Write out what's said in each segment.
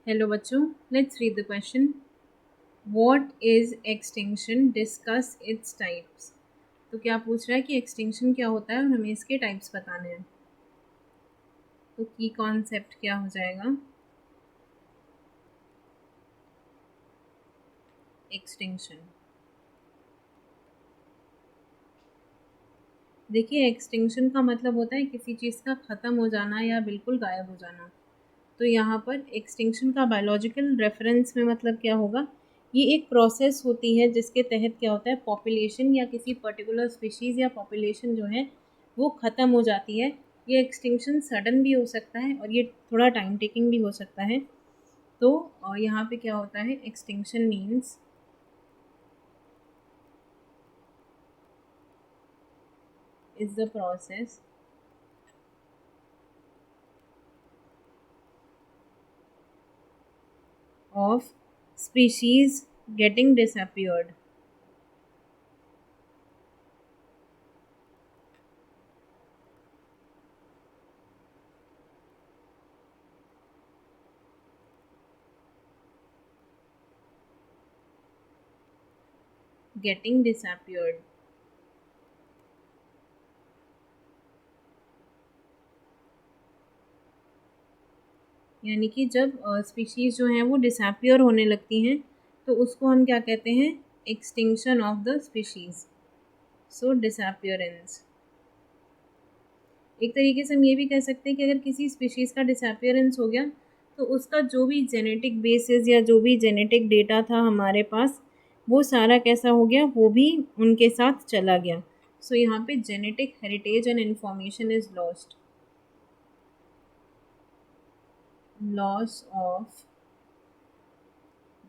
Hello बच्चों, let's read the question. What is extinction, discuss its types. तो क्या पूछ रहा है कि एक्सटिंक्शन क्या होता है और हमें इसके टाइप्स बताने हैं। तो की कॉन्सेप्ट क्या हो जाएगा, एक्सटिंक्शन। देखिए, एक्सटिंक्शन का मतलब होता है किसी चीज़ का ख़त्म हो जाना या बिल्कुल गायब हो जाना। तो यहाँ पर एक्सटिंक्शन का बायोलॉजिकल रेफरेंस में मतलब क्या होगा, ये एक प्रोसेस होती है जिसके तहत क्या होता है, पॉपुलेशन या किसी पर्टिकुलर स्पीशीज़ या पॉपुलेशन जो है वो ख़त्म हो जाती है। ये एक्सटिंक्शन सडन भी हो सकता है और ये थोड़ा टाइम टेकिंग भी हो सकता है। तो यहाँ पे क्या होता है, extinction means is the process of species getting disappeared. Getting disappeared. यानी कि जब स्पीशीज जो हैं वो डिसअपियर होने लगती हैं तो उसको हम क्या कहते हैं, extinction of the species. So disappearance. एक तरीके से हम ये भी कह सकते हैं कि अगर किसी स्पीशीज का डिसअपियरेंस हो गया तो उसका जो भी जेनेटिक बेसिस या जो भी जेनेटिक डेटा था हमारे पास, वो सारा कैसा हो गया, वो भी उनके साथ चला गया। सो यहाँ पे genetic heritage and information is lost. loss of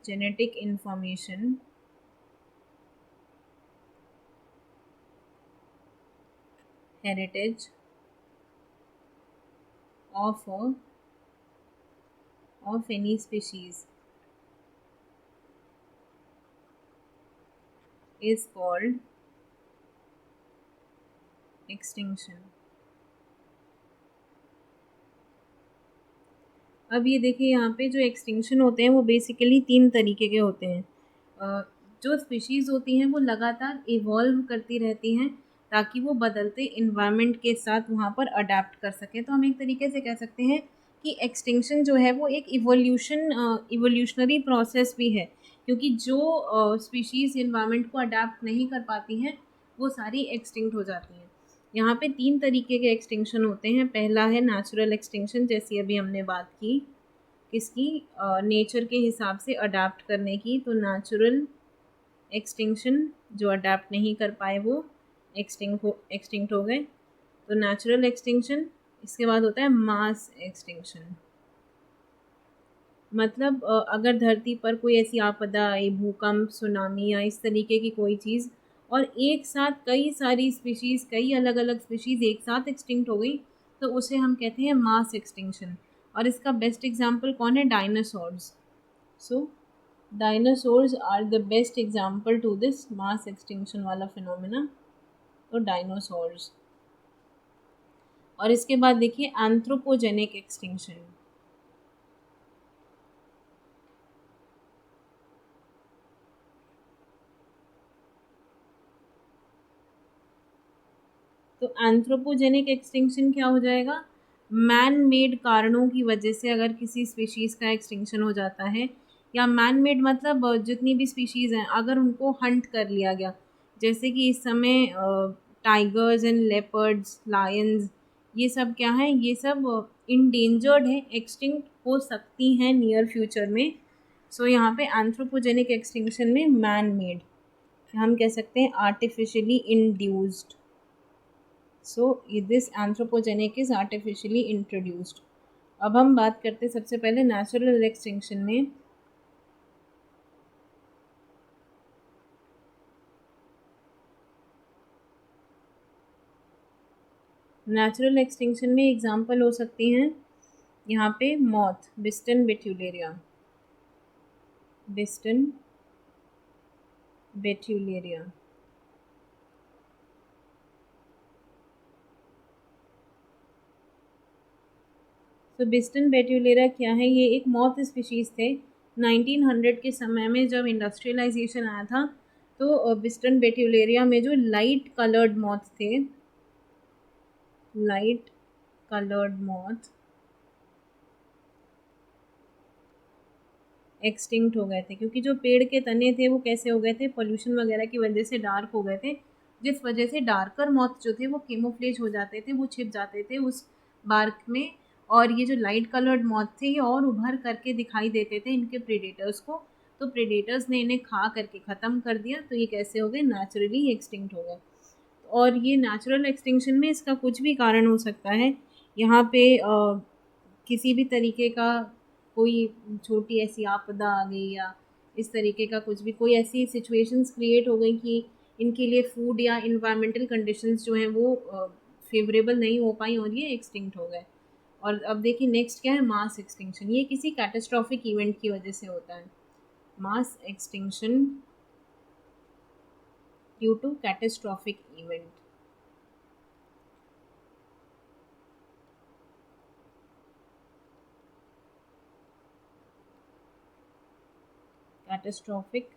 genetic information, heritage of any species is called extinction. अब ये देखिए, यहाँ पे जो एक्सटिंक्शन होते हैं वो बेसिकली तीन तरीके के होते हैं। जो स्पीशीज़ होती हैं वो लगातार इवॉल्व करती रहती हैं ताकि वो बदलते इन्वायरमेंट के साथ वहाँ पर अडेप्ट कर सकें। तो हम एक तरीके से कह सकते हैं कि एक्सटिंक्शन जो है वो एक इवोल्यूशनरी प्रोसेस भी है, क्योंकि जो स्पीशीज़ इन्वायरमेंट को अडेप्ट नहीं कर पाती हैं वो सारी एक्सटिंक्ट हो जाती हैं। यहाँ पे तीन तरीके के एक्सटिंक्शन होते हैं। पहला है नेचुरल एक्सटिंक्शन, जैसी अभी हमने बात की किसकी, नेचर के हिसाब से अडेप्ट करने की। तो नेचुरल एक्सटिंक्शन, जो अडेप्ट नहीं कर पाए वो एक्सटिंक्ट हो गए। तो नेचुरल एक्सटिंक्शन। इसके बाद होता है मास एक्सटिंक्शन। मतलब अगर धरती पर कोई ऐसी आपदा आई, भूकंप, सुनामी या इस तरीके की कोई चीज़, और एक साथ कई सारी स्पीशीज़, कई अलग अलग स्पीशीज़ एक साथ एक्सटिंक्ट हो गई, तो उसे हम कहते हैं मास एक्सटिंक्शन। और इसका बेस्ट एग्जाम्पल कौन है, dinosaurs. So dinosaurs are the best example to this mass extinction वाला फिनोमिना। तो डायनासोर्स। और इसके बाद देखिए एंथ्रोपोजेनिक एक्सटिंक्शन। तो एंथ्रोपोजेनिक एक्सटिंक्शन क्या हो जाएगा, मैन मेड कारणों की वजह से अगर किसी स्पीशीज़ का एक्सटिंक्शन हो जाता है, या मैन मेड मतलब जितनी भी स्पीशीज़ हैं अगर उनको हंट कर लिया गया, जैसे कि इस समय टाइगर्स एंड लेपर्ड्स, लायंस, ये सब क्या है, ये सब इंडेंजर्ड है, एक्सटिंक्ट हो सकती हैं नियर फ्यूचर में। सो यहाँ पे एंथ्रोपोजेनिक एक्सटिंक्शन में मैन मेड, हम कह सकते हैं artificially induced. So this anthropogenic is artificially introduced. अब हम बात करते हैं सबसे पहले नेचुरल एक्सटिंक्शन में। नेचुरल एक्सटिंक्शन में एग्जांपल हो सकती हैं यहाँ पे मॉथ, बिस्टन बेट्यूलेरिया, बिस्टन बेट्यूलेरिया। तो बिस्टन बेट्यूलेरा क्या है? ये एक मॉथ स्पीशीज़ थे। 1900 के समय में जब इंडस्ट्रियलाइजेशन आया था, तो बिस्टन बेट्यूलेरिया में जो लाइट कलर्ड मॉथ थे, लाइट कलर्ड मॉथ एक्सटिंक्ट हो गए थे, क्योंकि जो पेड़ के तने थे वो कैसे हो गए थे? पोल्यूशन वगैरह की वजह से डार्क हो गए थे, जिस वजह से डार्कर मॉथ जो थे वो केमोफ्लेज हो जाते थे, वो छिप जाते थे उस बार्क में। और ये जो लाइट कलर्ड मॉथ थे ये और उभर करके दिखाई देते थे इनके प्रेडेटर्स को, तो प्रेडेटर्स ने इन्हें खा करके ख़त्म कर दिया, तो ये कैसे हो गए? नेचुरली एक्सटिंक्ट हो गए। और ये नेचुरल एक्सटिंक्शन में इसका कुछ भी कारण हो सकता है। यहाँ पे किसी भी तरीके का कोई छोटी ऐसी आपदा आ गई, या इस तरीके का कुछ भी, कोई ऐसी सिचुएशंस क्रिएट हो गई कि इनके लिए फूड या इन्वायरमेंटल कंडीशंस जो हैं वो फेवरेबल नहीं हो पाई और ये एक्सटिंक्ट हो गए। और अब देखिए नेक्स्ट क्या है? Mass extinction. ये किसी कैटास्ट्रॉफिक इवेंट की वजह से होता है। Mass extinction due to catastrophic event. Catastrophic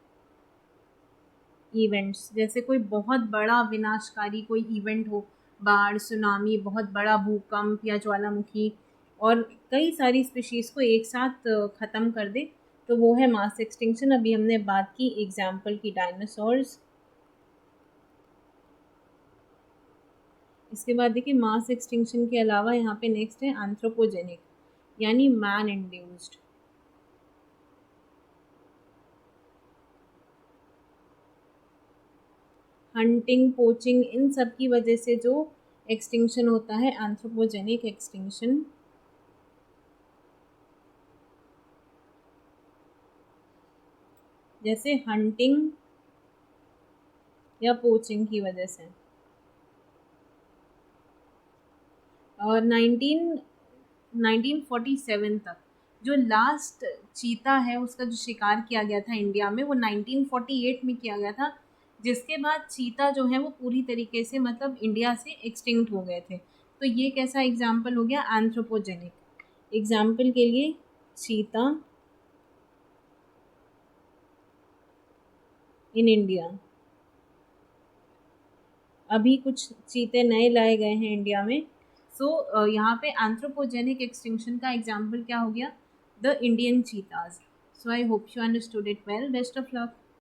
events, जैसे कोई बहुत बड़ा विनाशकारी कोई इवेंट हो, बाढ़, सुनामी, बहुत बड़ा भूकंप या ज्वालामुखी, और कई सारी स्पीशीज़ को एक साथ ख़त्म कर दे, तो वो है मास एक्सटिंक्शन। अभी हमने बात की एग्जाम्पल की डायनासोर्स। इसके बाद देखिए मास एक्सटिंक्शन के अलावा यहाँ पे नेक्स्ट है एंथ्रोपोजेनिक, यानी मैन इंड्यूस्ड। हंटिंग, पोचिंग, इन सब की वजह से जो एक्सटिंक्शन होता है एंथ्रोपोजेनिक एक्सटिंक्शन। जैसे हंटिंग या पोचिंग की वजह से। और 1947 तक जो लास्ट चीता है उसका जो शिकार किया गया था इंडिया में, वो 1948 में किया गया था, जिसके बाद चीता जो है वो पूरी तरीके से मतलब इंडिया से एक्सटिंक्ट हो गए थे। तो ये कैसा एग्जाम्पल हो गया? एंथ्रोपोजेनिक। एग्जाम्पल के लिए चीता इन इंडिया। अभी कुछ चीते नए लाए गए हैं इंडिया में। सो यहाँ पे एंथ्रोपोजेनिक एक्सटिंक्शन का एग्जाम्पल क्या हो गया? The Indian चीताज। So I hope you understood it well. Best of luck.